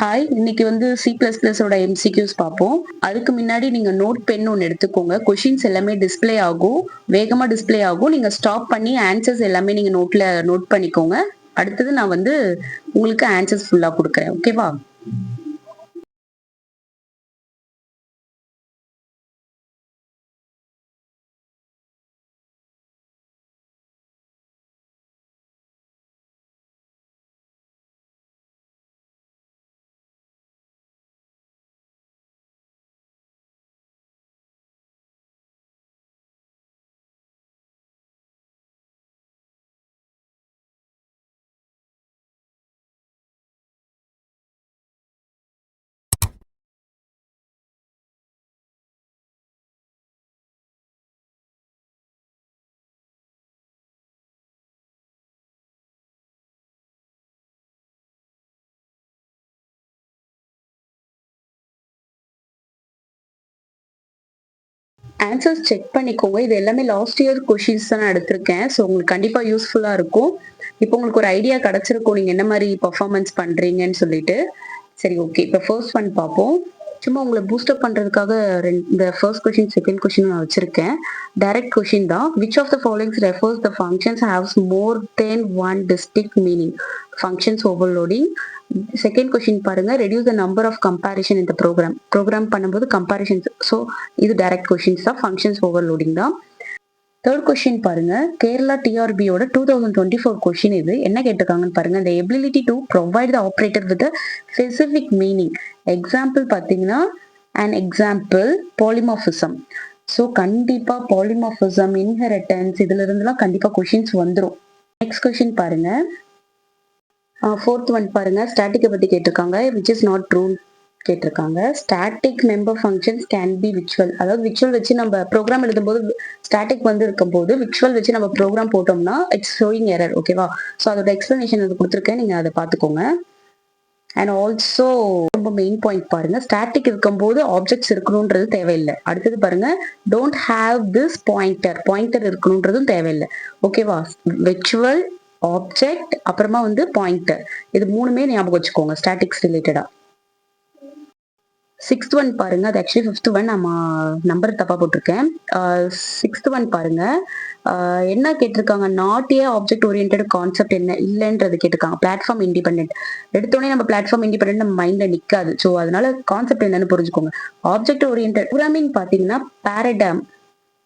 Hi, இன்னைக்கு வந்து C++ஓட MCQs பார்ப்போம். அதுக்கு முன்னாடி நீங்க நோட் பென் ஒன்று எடுத்துக்கோங்க. கொஷின்ஸ் எல்லாமே டிஸ்ப்ளே ஆகும். வேகமா டிஸ்ப்ளே ஆகும். நீங்க ஸ்டாப் பண்ணி ஆன்சர்ஸ் எல்லாமே நீங்க நோட்ல நோட் பண்ணிக்கோங்க. அடுத்தது நான் வந்து உங்களுக்கு ஆன்சர்ஸ் ஃபுல்லா குடுக்குறேன். ஓகேவா? ஆன்சர்ஸ் செக் பண்ணிக்கோங்க. இது எல்லாமே லாஸ்ட் இயர் கொஷின்ஸ் தான் நான் எடுத்திருக்கேன். ஸோ உங்களுக்கு கண்டிப்பா யூஸ்ஃபுல்லா இருக்கும். இப்போ உங்களுக்கு ஒரு ஐடியா கிடைச்சிருக்கும். நீங்க என்ன மாரி பெர்ஃபார்மன்ஸ் பண்றீங்கன்னு சொல்லிட்டு. சரி, ஓகே. இப்போ ஃபர்ஸ்ட் ஒன் பார்ப்போம். சும்மா உங்கள பூஸ்டப் பண்றதுக்காக இந்த ஃபர்ஸ்ட் கொஸ்டின், செகண்ட் கொஸ்டின் நான் வச்சிருக்கேன். டைரக்ட் கொஸ்டின் தான். Which of the followings refers the functions haves more than one distinct meaning? Functions overloading. Second question பாருங்க. Reduce the number of comparison இந்த ப்ரோக்ராம். ப்ரோக்ராம் பண்ணும்போது comparisons. So இது direct questions தான். Functions overloading தான். Third question பாருங்க. Kerala டிஆர்பியோட 2024 question இது. என்ன கேட்டிருக்காங்கன்னு பாருங்க. the ability to provide the operator with a specific meaning. Example பார்த்தீங்கன்னா an example polymorphism. ஸோ கண்டிப்பா polymorphism, inheritance இதுல இருந்துலாம் கண்டிப்பா கொஸ்டின்ஸ் வந்துரும். நெக்ஸ்ட் கொஸ்டின் பாருங்க. ஃபோர்த் ஒன் பாருங்க. ஸ்டாட்டிக்கை பத்தி கேட்டிருக்காங்க. விச் இஸ் நாட் ட்ரூ கேட்டிருக்காங்க. Static member functions can be visual. அதாவது விச்சுவல் வச்சு நம்ம ப்ரோக்ராம் எழுதும்போது ஸ்டாட்டிக் வந்து இருக்கும்போது விச்சுவல் வச்சு நம்ம ப்ரோக்ராம் போட்டோம்னா இட்ஸ் ஷோயிங் எரர். ஓகேவா? ஸோ அதோட எக்ஸ்பிளனேஷன் அது கொடுத்துருக்கேன். நீங்க அதை பார்த்துக்கோங்க. அண்ட் ஆல்சோ ரொம்ப மெயின் பாயிண்ட் பாருங்க. ஸ்டாட்டிக் இருக்கும்போது ஆப்ஜெக்ட்ஸ் இருக்கணும்ன்றது தேவையில்லை. அடுத்தது பாருங்க. Don't have this pointer. Pointer இருக்கணும்ன்றதும் தேவையில்லை. ஓகேவா? விச்சுவல், ஆப்ஜெக்ட், அப்புறமா வந்து பாயிண்டர். இது மூணுமே ஞாபகம் வச்சுக்கோங்க ஸ்டாட்டிக்ஸ் ரிலேட்டடா. சிக்ஸ்த் ஒன் பாருங்க. அது ஆக்சுவலி ஃபிஃப்த் ஒன். நம்ம நம்பர் தப்பா போட்டிருக்கேன். சிக்ஸ்த் ஒன் பாருங்க. என்ன கேட்டிருக்காங்க? Not a object oriented concept என்ன இல்லைன்றது கேட்டிருக்காங்க. Platform independent. எடுத்தோடனே நம்ம பிளாட்ஃபார்ம் இண்டிபெண்டன்ட் நம்ம மைண்ட்ல நிக்காது. ஸோ அதனால கான்செப்ட் என்னன்னு புரிஞ்சுக்கோங்க. ஆப்ஜெக்ட் ஓரியன்டட் ப்ரோக்ராமிங் பாத்தீங்கன்னா பேரடம்.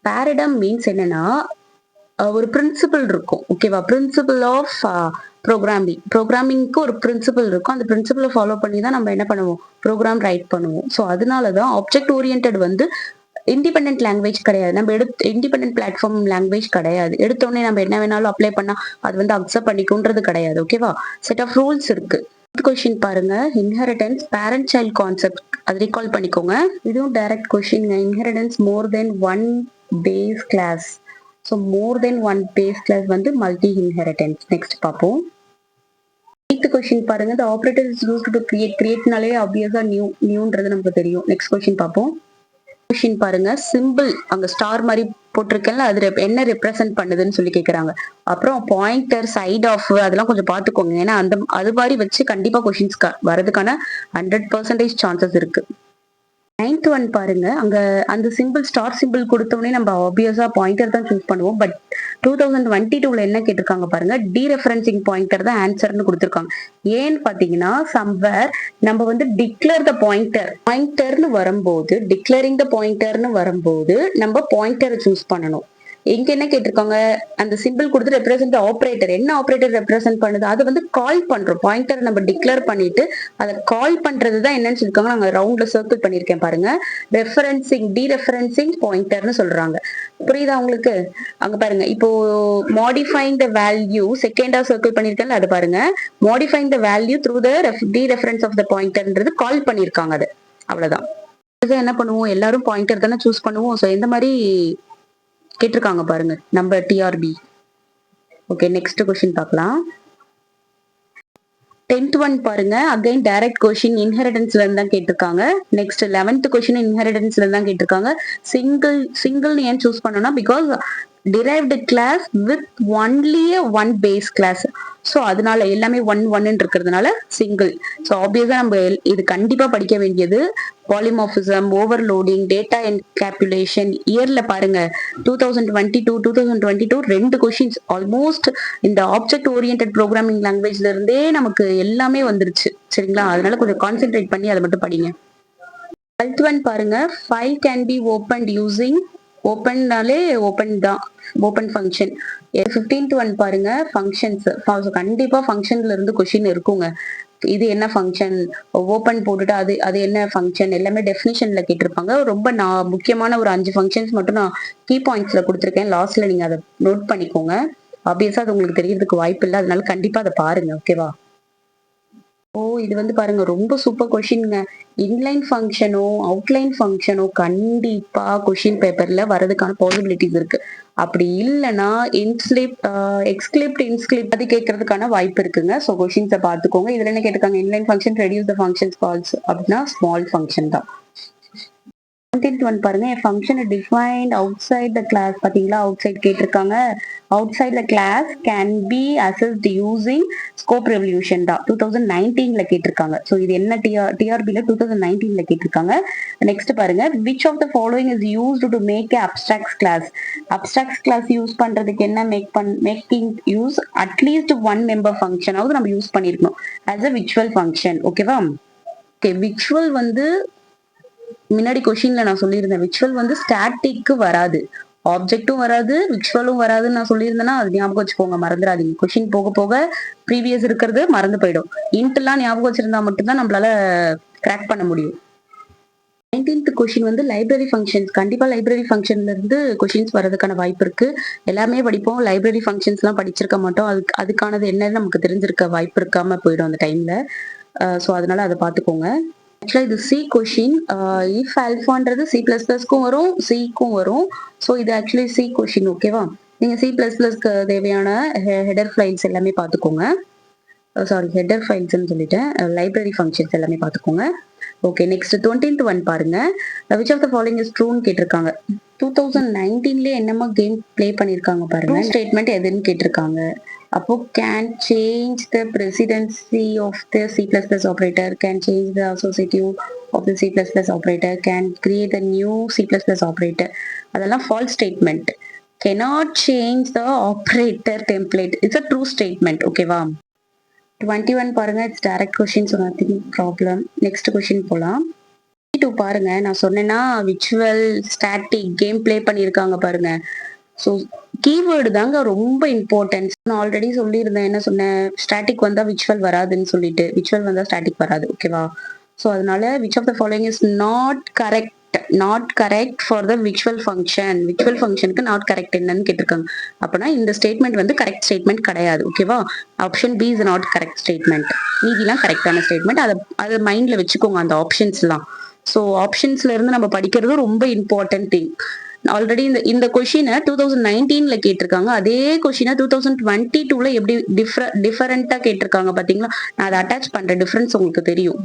பேரடம் மீன்ஸ் என்னன்னா ஒரு பிரின்சிபல் இருக்கும். ஓகேவா? பிரின்சிபல் ஆஃப் ப்ரோக்ராமிங்க்கு ஒரு பிரின்சிபல் இருக்கும். அந்த பிரின்சிபலை ஃபாலோ பண்ணி தான் நம்ம என்ன பண்ணுவோம்? ப்ரோக்ராம் ரைட் பண்ணுவோம். ஸோ அதனாலதான் ஆப்ஜெக்ட் ஓரியன்டட் வந்து இண்டிபெண்டன்ட் லாங்குவேஜ் கிடையாது. நம்ம இண்டிபெண்டன்ட் பிளாட்ஃபார்ம் லாங்குவேஜ் கிடையாது. எடுத்தோடனே நம்ம என்ன வேணாலும் அப்ளை பண்ணா அது வந்து அக்செப்ட் பண்ணிக்கும்ன்றது கிடையாது. ஓகேவா? செட் ஆஃப் ரூல்ஸ் இருக்கு. கொஸ்டின் பாருங்க. இன்ஹெரிட்டன்ஸ் பேரண்ட் சைல்ட் கான்செப்ட் அது ரீகால் பண்ணிக்கோங்க. இதுவும் direct question. Inheritance more than one base class. So more than one base class வந்து மல்டி இன்ஹெரிட்டன்ஸ். நெக்ஸ்ட் பார்ப்போம். எய்த் கொஸ்டின் பாருங்க. the operator is used to create. கிரியேட்னாலே ஆப்வியஸா நியூன்றது நமக்கு தெரியும். நெக்ஸ்ட் கொஸ்டின் பார்ப்போம். கொஸ்டின் பாருங்க. சிம்பிள் அங்க ஸ்டார் மாதிரி போட்டிருக்கேன்ல, அது என்ன ரெப்ரசென்ட் பண்ணுதுன்னு சொல்லி கேக்குறாங்க. அப்புறம் பாயிண்டர், சைட் ஆஃப் அதெல்லாம் கொஞ்சம் பாத்துக்கோங்க. ஏன்னா அது மாதிரி வச்சு கண்டிப்பா கொஸ்டின்ஸ் வரதுக்கான 100% சான்சஸ் இருக்கு. நைன்த் ஒன் பாருங்க. அங்க அந்த சிம்பிள் ஸ்டார் சிம்பிள் கொடுத்தோடனே நம்ம ஆப்வியஸா பாயிண்டர் தான் சூஸ் பண்ணுவோம். பட் 2022ல என்ன கேட்டிருக்காங்க பாருங்க. டீரெஃபரன்சிங் பாயிண்டர் தான் ஆன்சர்னு கொடுத்துருக்காங்க. ஏன்னு பாத்தீங்கன்னா சம்வேர் நம்ம வந்து டிக்ளேர் த பாயிண்டர்னு வரும்போது, டிக்ளேரிங் த பாயிண்டர்னு வரும்போது நம்ம பாயிண்டரை சூஸ் பண்ணணும். இங்க என்ன கேட்டிருக்காங்க? அந்த சிம்பிள் கொடுத்து ரெப்ரசென்ட் ஆபரேட்டர். என்ன ஆபரேட்டர் ரெப்ரசென்ட் பண்ணுது? அதை வந்து கால் பண்றோம். பாயிண்டர் நம்ம டிக்ளேர் பண்ணிட்டு அதை கால் பண்றது தான் என்னன்னு சொல்லிருக்காங்க. நாங்க ரவுண்ட்ல சர்க்கிள் பண்ணிருக்கேன் பாருங்க. ரெஃபரன்சிங், டீரெஃபரன்சிங் பாயிண்டர்னு சொல்றாங்க. புரியுதா உங்களுக்கு? அங்க பாருங்க. இப்போ மாடிஃபைங் த வேல்யூ செகண்டா சர்க்கிள் பண்ணிருக்கேன்ல, அது பாருங்க. Modifying the value through the dereference of the பாயிண்டர்ன்றது கால் பண்ணிருக்காங்க. அது அவ்வளவுதான். என்ன பண்ணுவோம்? எல்லாரும் பாயிண்டர் தானே சூஸ் பண்ணுவோம். ஸோ எந்த மாதிரி கேட்டிருக்காங்க பாருங்க நம்ம டிஆர்பி. ஓகே, நெக்ஸ்ட் கொஸ்டின் பார்க்கலாம். 10th ஒன் பாருங்க. Again direct question. இன்ஹெரிட்டன்ஸ்ல இருந்து தான் கேட்டிருக்காங்க. நெக்ஸ்ட் 11th கொஸ்டின் இன்ஹெரிட்டன்ஸ்ல இருந்து தான் கேட்டிருக்காங்க. சிங்கிள் ஏன் சூஸ் பண்ணோம்னா because derived class with only one base class. So அதனால எல்லாமே ஒன்னு இருக்கிறதுனால சிங்கிள். ஸோ ஆப்வியஸா நம்ம இது கண்டிப்பா படிக்க வேண்டியது பாலிமார்பிசம், ஓவர்லோடிங், டேட்டா என்கேப்புலேஷன். இயர்ல பாருங்க 2022 2 கொஸ்டின்ஸ் ஆல்மோஸ்ட் இந்த ஆப்ஜெக்ட் ஓரியன்டட் ப்ரோக்ராமிங் லாங்குவேஜ்ல இருந்தே நமக்கு எல்லாமே வந்துருச்சு. சரிங்களா? அதனால கொஞ்சம் கான்சென்ட்ரேட் பண்ணி அதை மட்டும் படிங்க. 12th one பாருங்க, file can be opened using. ஓப்பன்னாலே ஓப்பன் தான், ஓப்பன் ஃபங்க்ஷன். 15th ஒன் பாருங்க, ஃபங்க்ஷன்ஸ். கண்டிப்பா ஃபங்க்ஷன்ல இருந்து கொஸ்டின் இருக்குங்க. இது என்ன ஃபங்க்ஷன், ஓப்பன் போட்டுட்டு அது அது என்ன ஃபங்க்ஷன், எல்லாமே டெஃபினிஷன்ல கேட்டிருப்பாங்க. ரொம்ப நான் முக்கியமான ஒரு 5 ஃபங்க்ஷன்ஸ் மட்டும் நான் கீ பாயிண்ட்ஸ்ல கொடுத்துருக்கேன். லாஸ்ட்ல நீங்க அதை நோட் பண்ணிக்கோங்க. ஆப்வியஸா அது உங்களுக்கு தெரியறதுக்கு வாய்ப்பு இல்லை, அதனால கண்டிப்பா அதை பாருங்க. ஓகேவா? இது வந்து பாருங்க ரொம்ப சூப்பர் கொஷின்ங்க. இன்லைன் ஃபங்க்ஷனோ அவுட்லைன் ஃபங்க்ஷனோ கண்டிப்பா கொஷின் பேப்பர்ல வரதுக்கான பாசிபிலிட்டிஸ் இருக்கு. அப்படி இல்லைன்னா எக்ஸ்கிளிப்ட் இன்ஸ்கிளிப்ட் அது கேட்கறதுக்கான வாய்ப்பு இருக்குங்க. ஸோ கொஷின்ஸை பார்த்துக்கோங்க. இதுல என்ன கேட்டிருக்காங்க, inline function reduce the functions calls அப்படின்னா ஸ்மால் ஃபங்க்ஷன் தான். 19th ஒன் பாருங்க, function defined outside the class. பாத்தீங்களா, அவுட் சைட் கேட்டிருக்காங்க. Outside the class can be assessed using scope resolution தான் 2019ல கேட்டிருக்காங்க. ஸோ இது என்ன டிஆர்பில 2019ல கேட்டிருக்காங்க. நெக்ஸ்ட் பாருங்க, which of the following is used to make abstract class. Abstract class use பண்றதுக்கு என்ன making use at least one member ஃபங்க்ஷனாவது நம்ம யூஸ் பண்ணிருக்கணும் ஆஸ் அ விர்ச்சுவல் ஃபங்க்ஷன். ஓகேவா? ஓகே, விர்ச்சுவல் வந்து முன்னாடி கொஸ்டின்ல நான் சொல்லியிருந்தேன், விர்ச்சுவல் வந்து ஸ்டாட்டிக்கு வராது, ஆப்ஜெக்டும் வராது, விர்ச்சுவலும் வராதுன்னு நான் சொல்லியிருந்தேன்னா அது ஞாபகம் வச்சுக்கோங்க, மறந்துடாதீங்க. கொஸ்டின் போக போக ப்ரீவியஸ் இருக்கிறது மறந்து போயிடும். இன்ட்லாம் ஞாபகம் வச்சிருந்தா மட்டும்தான் நம்மளால கிராக் பண்ண முடியும். 19th கொஸ்டின் வந்து லைப்ரரி ஃபங்க்ஷன்ஸ். கண்டிப்பா லைப்ரரி ஃபங்க்ஷன்ல இருந்து கொஸ்டின்ஸ் வரதுக்கான வாய்ப்பு இருக்கு. எல்லாமே படிப்போம், லைப்ரரி ஃபங்க்ஷன்ஸ் எல்லாம் படிச்சிருக்க மாட்டோம். அதுக்கானது என்னன்னு நமக்கு தெரிஞ்சிருக்க வாய்ப்பு இருக்காம போயிடும் அந்த டைம்ல. ஸோ அதனால அதை பார்த்துக்கோங்க. ஆக்சுவலா இது சி கொஷின். இஃப் ஆல்ஃபான்றது சி பிளஸ் பிளஸ்க்கும் வரும், சிக்கும் வரும். ஸோ இது ஆக்சுவலி சி கொஷின். ஓகேவா? நீங்க சி பிளஸ் பிளஸ்க்கு தேவையான ஹெடர் ஃபைல்ஸ் எல்லாமே பார்த்துக்கோங்க. சாரி, ஹெடர் ஃபைல்ஸ்ன்னு சொல்லிட்டேன், லைப்ரரி ஃபங்க்ஷன்ஸ் எல்லாமே பார்த்துக்கோங்க. ஓகே, நெக்ஸ்ட் 20th ஒன் பாருங்க, which of the following is ட்ரூன்னு கேட்டிருக்காங்க. 2019ல என்னமா கேம் பிளே பண்ணிருக்காங்க பாருங்க. ஸ்டேட்மெண்ட் எதுன்னு கேட்டிருக்காங்க. அப்போ can change the presidency of the C++ operator, can change the associative of the C++ operator, can create a new C++ operator. அதெல்லாம் false statement. cannot change the operator template. It's a true statement. ஓகேவா? 21 பாருங்க, it's direct question, so nothing problem. Next question போலாம். 22 பாருங்க, நான் சொன்னேன்னா virtual static game play பண்ணியிருக்காங்க பாருங்க. So keyword தாங்க ரொம்ப இம்பார்ட்டன்ஸ். நான் ஆல்ரெடி சொல்லியிருந்தேன், என்ன சொன்னேன், ஸ்டாட்டிக் வந்தா விர்ச்சுவல் வராதுன்னு சொல்லிட்டு. விர்ச்சுவல் வந்தா ஸ்டாட்டிக் வராது. ஓகேவா? ஸோ அதனால which of the following is not correct for the virtual function. Virtual ஃபங்க்ஷனுக்கு நாட் கரெக்ட் என்னன்னு கேட்டிருக்காங்க. அப்படின்னா இந்த ஸ்டேட்மெண்ட் வந்து கரெக்ட் ஸ்டேட்மெண்ட் கிடையாது. ஓகேவா? Option B is not correct statement. மீதிலாம் கரெக்டான ஸ்டேட்மெண்ட். அதை மைண்ட்ல வச்சுக்கோங்க அந்த ஆப்ஷன்ஸ்லாம். ஸோ ஆப்ஷன்ஸ்ல இருந்து நம்ம படிக்கிறது ரொம்ப இம்பார்ட்டன்ட் திங். ஆல்ரெடி இந்த கொஸ்டினை 2019ல கேட்டிருக்காங்க. அதே கொஸ்டினை 2022ல எப்படி டிஃபரெண்டா கேட்டிருக்காங்க பாத்தீங்களா? நான் அதை அட்டாச் பண்றேன், டிஃபரன்ஸ் உங்களுக்கு தெரியும்.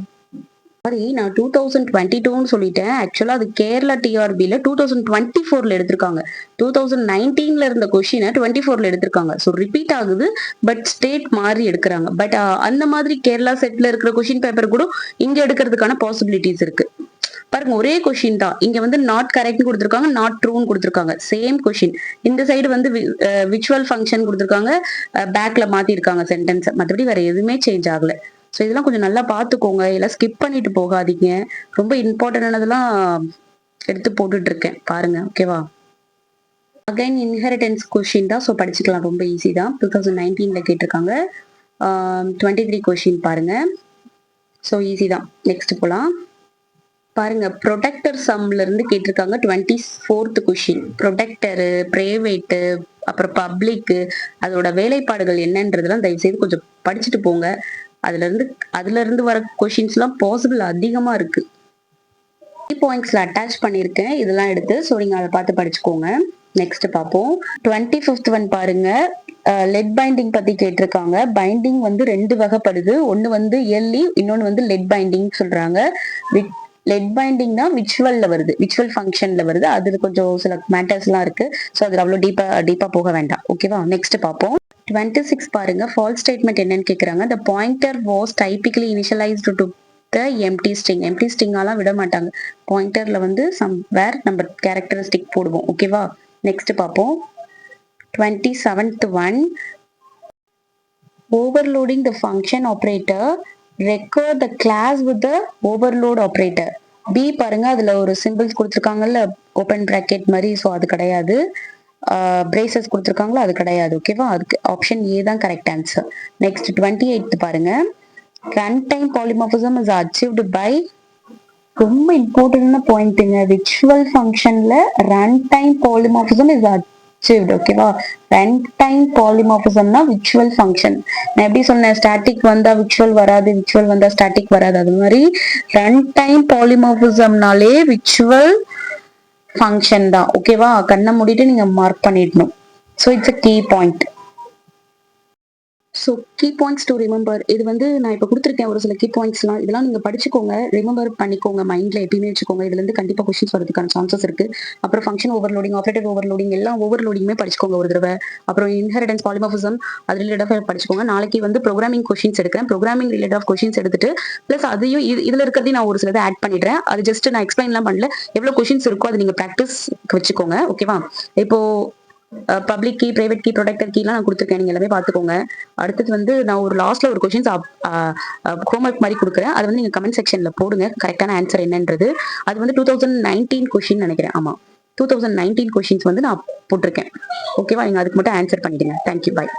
சாரி, நான் 2022ன்னு சொல்லிட்டேன். ஆக்சுவலா அது கேரளா டிஆர்பில 2024ல எடுத்திருக்காங்க. 2019ல இருந்த கொஸ்டினை 24ல எடுத்திருக்காங்க. ஸோ ரிப்பீட் ஆகுது, பட் ஸ்டேட் மாறி எடுக்கிறாங்க. பட் அந்த மாதிரி கேரளா செட்ல இருக்கிற கொஸ்டின் பேப்பர் கூட இங்க எடுக்கிறதுக்கான பாசிபிலிட்டிஸ் இருக்கு. பாருங்க, ஒரே கொஸ்டின் தான். இங்க வந்து நாட் கரெக்ட் கொடுத்துருக்காங்க, நாட் ட்ரூன்னு கொடுத்துருக்காங்க. Same question. இந்த சைடு வந்து விர்ச்சுவல் ஃபங்க்ஷன் கொடுத்துருக்காங்க, பேக்ல மாத்திருக்காங்க சென்டென்ஸ். மற்றபடி வேற எதுவுமே சேஞ்ச் ஆகல. ஸோ இதெல்லாம் கொஞ்சம் நல்லா பார்த்துக்கோங்க, எல்லாம் ஸ்கிப் பண்ணிட்டு போகாதீங்க. ரொம்ப இம்பார்ட்டன்டானதெல்லாம் எடுத்து போட்டுட்டு இருக்கேன் பாருங்க. ஓகேவா? அகைன் இன்ஹெரிட்டன்ஸ் கொஸ்டின் தான். ஸோ படிச்சுக்கலாம், ரொம்ப ஈஸி தான். 2019ல கேட்டிருக்காங்க. 23 கொஸ்டின் பாருங்க. ஸோ ஈஸி தான். நெக்ஸ்ட் போலாம் பாருங்க. ப்ரொடெக்டர் சம்ல இருந்து கேட்டிருக்காங்க. 24th question. ப்ரொடெக்டரு, பிரைவேட்டு, அப்புறம் பப்ளிக்கு, அதோட வேலைப்பாடுகள் என்னன்றதெல்லாம் தயவு செய்து கொஞ்சம் படிச்சுட்டு போங்க. அதுல இருந்து வர கொஸ்டின்ஸ் எல்லாம் பாசிபிள் அதிகமா இருக்கு. பாயிண்ட்ஸ்ல அட்டாச் பண்ணிருக்கேன் இதெல்லாம் எடுத்து. ஸோ நீங்க அதை பார்த்து படிச்சுக்கோங்க. நெக்ஸ்ட் பார்ப்போம். 25th ஒன் பாருங்க. லெட் பைண்டிங் பத்தி கேட்டிருக்காங்க. பைண்டிங் வந்து 2 வகைப்படுது. ஒன்னு வந்து இயர்லி, இன்னொன்னு வந்து லெட் பைண்டிங் சொல்றாங்க. லெட் பைண்டிங்னா விச்சுவல்ல வருது, விச்சுவல் ஃபங்க்ஷன்ல வருது. அது கொஞ்சம் சில மேட்டர்ஸ்லாம் இருக்கு. ஸோ அதுல அவ்வளோ டீப்பா போக வேண்டாம். ஓகேவா? நெக்ஸ்ட் பார்ப்போம். 26 பாருங்க. ஃபால்ஸ் ஸ்டேட்மெண்ட் என்னன்னு கேக்குறாங்க. The pointer was typically initialized to the empty string. empty stringலாம் விட மாட்டாங்க. பாயிண்டர்ல வந்து somewhere நம்ம கேரக்டரிஸ்டிக் போடுவோம். ஓகேவா? நெக்ஸ்ட் பார்ப்போம். 27th one. Overloading the function operator record the class with the overload operator. B பாருங்க, அதுல ஒரு சிம்பிள்ஸ் கொடுத்துருக்காங்கல்ல, ஓப்பன் பிராக்கெட் மாதிரி. ஸோ அது கிடையாது. பிரேசஸ் கொடுத்துருக்காங்களா, அது கிடையாது. ஓகேவா? அதுக்கு ஆப்ஷன் ஏ தான் கரெக்ட் ஆன்சர். நெக்ஸ்ட் 28 பாருங்க. Run time polymorphism is achieved by, ரொம்ப இம்பார்ட்டன்டான பாயிண்ட்டுங்க. விச்சுவல் ஃபங்க்ஷன்ல run time polymorphism is achieved. ஓகேவா? ரன் டைம் பாலிமார்பிசம்னா விச்சுவல் ஃபங்க்ஷன். நான் எப்படி சொன்னேன், ஸ்டாட்டிக் வந்தா விச்சுவல் வராது, விச்சுவல் வந்தா ஸ்டாட்டிக் வராது. அது மாதிரி ரன் டைம் பாலிமார்பிசம்னாலே விச்சுவல் ஃபங்க்ஷன் தான். ஓகேவா? கண்ணை மூடிட்டு நீங்க மார்க் பண்ணிடணும். So it's a key point. So key points to remember. இது வந்து நான் இப்போ கொடுத்துருக்கேன் ஒரு சில கீ பாயிண்ட்ஸ்லாம். இதெல்லாம் நீங்க படிச்சுக்கோங்க, ரிமெம்பர் பண்ணிக்கோங்க, மைண்ட்ல எப்பயுமே வச்சுக்கோங்க. இதுல இருந்து கண்டிப்பா கொஸ்டின்ஸ் வரதுக்கான சான்சஸ் இருக்கு. அப்புறம் ஃபங்க்ஷன் ஓவர்லோடிங், ஆப்ரேட்டர் ஓவர்லோடிங், எல்லா ஓவர்லோடிங்குமே படிச்சுக்கோங்க ஒரு தடவை. அப்புறம் இன்ஹெரிடன்ஸ், பாலிமார்பிசம், அது ரிலேட்டடாக படிச்சுக்கோங்க. நாளைக்கு வந்து ப்ரோக்ராமிங் கொஸ்டின்ஸ் எடுக்கிறேன். ப்ரோக்ராமிங் ரிலேட்டட் ஆஃப் கொஸ்டின்ஸ் எடுத்துட்டு பிளஸ் அதையும் இதுல இருக்கிறதையும் நான் ஒரு சிலதை ஆட் பண்ணிடுறேன். அது ஜஸ்ட் நான் எக்ஸ்பிளைன்லாம் பண்ணல. எவ்வளவு கொஸ்டின்ஸ் இருக்கோ அது நீங்க ப்ராக்டிஸ் வச்சுக்கோங்க. ஓகேவா? இப்போ public key, private key, protector கீலாம் நான் கொடுத்துருக்கேன். நீங்க எல்லாமே பார்த்துக்கோங்க. அடுத்தது வந்து நான் ஒரு லாஸ்ட்ல ஒரு கொஸ்டின்ஸ் ஹோம்ஒர்க் மாதிரி கொடுக்குறேன். அது வந்து நீங்க கமெண்ட் செக்ஷன்ல போடுங்க, கரெக்டான ஆன்சர் என்னன்றது. அது வந்து 2019 கொஸ்டின் நினைக்கிறேன். ஆமா, 2019 கொஸ்டின்ஸ் வந்து நான் போட்டிருக்கேன். ஓகேவா? நீங்க அதுக்கு மட்டும் ஆன்சர் பண்ணிடுங்க. தேங்க்யூ, பாய்.